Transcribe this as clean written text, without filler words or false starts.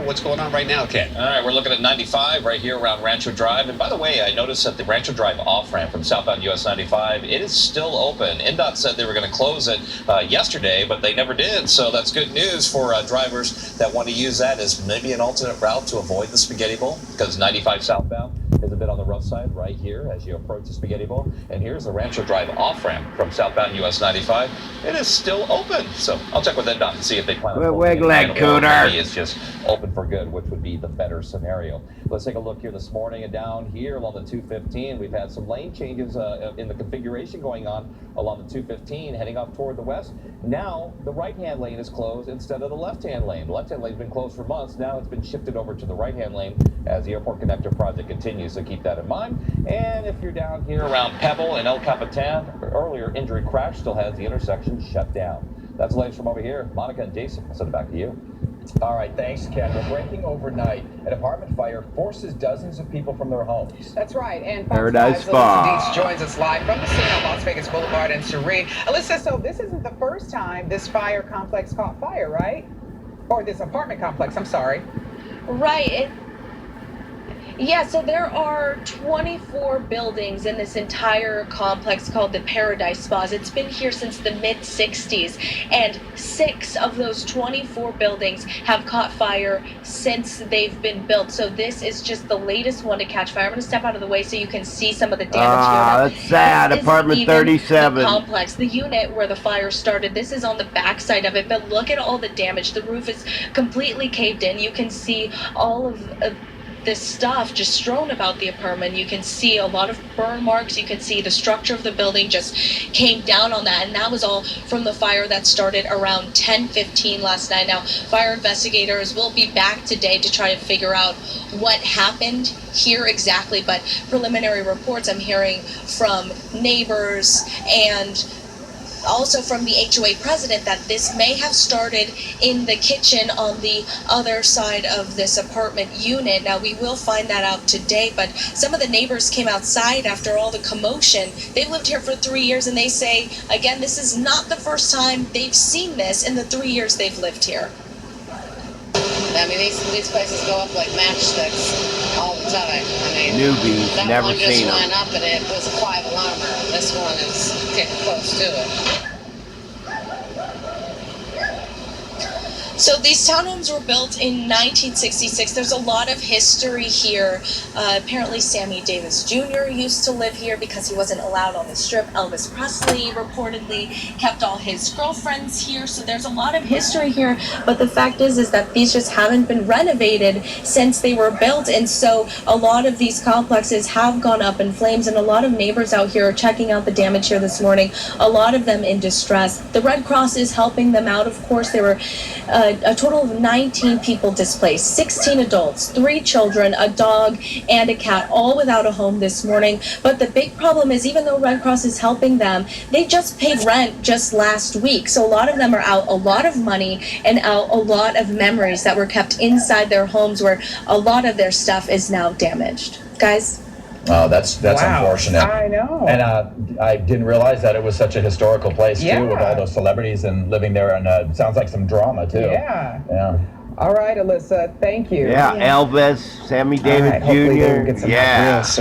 What's going on right now, Ken? All right, we're looking at 95 right here around Rancho Drive. And by the way, I noticed that the Rancho Drive off-ramp from southbound US 95, it is still open. NDOT said they were going to close it yesterday, but they never did. So that's good news for drivers that want to use that as maybe an alternate route to avoid the Spaghetti Bowl, because 95 southbound is a bit on the rough side right here as you approach the Spaghetti Bowl. And here's the Rancho Drive off-ramp from southbound US 95. It is still open. So I'll check with NDOT and see if they plan on Wiggle it, Cooter. maybe it's just open for good, which would be the better scenario. Let's take a look here this morning, and down here along the 215, we've had some lane changes in the configuration going on along the 215 heading up toward the west. Now the right-hand lane is closed instead of the left-hand lane. The left-hand lane's been closed for months. Now it's been shifted over to the right-hand lane as the airport connector project continues, so keep that in mind. And if you're down here around Pebble and El Capitan, earlier injury crash still has the intersection shut down. That's the latest from over here. Monica and Jason, I'll send it back to you. All right, thanks, Ken. We're breaking overnight. An apartment fire forces dozens of people from their homes. That's right. And Paradise Fox Spa joins us live from the scene on Las Vegas Boulevard and Serene. Alyssa, so this isn't the first time this fire complex caught fire, right? Or this apartment complex, I'm sorry. Right. Yeah, so there are 24 buildings in this entire complex called the Paradise Spas. It's been here since the mid-60s, and 6 of those 24 buildings have caught fire since they've been built. So this is just the latest one to catch fire. I'm going to step out of the way so you can see some of the damage here. That's sad. Apartment 37. The complex, the unit where the fire started, this is on the backside of it, but look at all the damage. The roof is completely caved in. You can see all of this stuff just strewn about the apartment. You can see a lot of burn marks. You can see the structure of the building just came down on that, and that was all from the fire that started around 10:15 last night. Now, fire investigators will be back today to try to figure out what happened here exactly, but preliminary reports I'm hearing from neighbors and also from the HOA president that this may have started in the kitchen on the other side of this apartment unit. Now, we will find that out today, but some of the neighbors came outside after all the commotion. They've lived here for 3 years, and they say, again, this is not the first time they've seen this in the 3 years they've lived here. I mean, these places go up like matchsticks all the time. I mean, Newbies, that never one just seen them. went up and it was a 5-alarmer. This one is getting close to it. So these townhomes were built in 1966. There's a lot of history here. Apparently Sammy Davis Jr. used to live here because he wasn't allowed on the strip. Elvis Presley reportedly kept all his girlfriends here. So there's a lot of history here. But the fact is that these just haven't been renovated since they were built. And so a lot of these complexes have gone up in flames. And a lot of neighbors out here are checking out the damage here this morning. A lot of them in distress. The Red Cross is helping them out. Of course, there were a total of 19 people displaced, 16 adults, 3 children, a dog, and a cat, all without a home this morning. But the big problem is, even though Red Cross is helping them, they just paid rent just last week. So a lot of them are out a lot of money and out a lot of memories that were kept inside their homes, where a lot of their stuff is now damaged. Guys? Oh, that's Wow. unfortunate. I know. And I didn't realize that it was such a historical place, too, with all those celebrities and living there. And it sounds like some drama, too. Yeah. Yeah. All right, Alyssa, thank you. Yeah, Elvis, Sammy Davis Hopefully they will Jr. get some Yeah. real soon.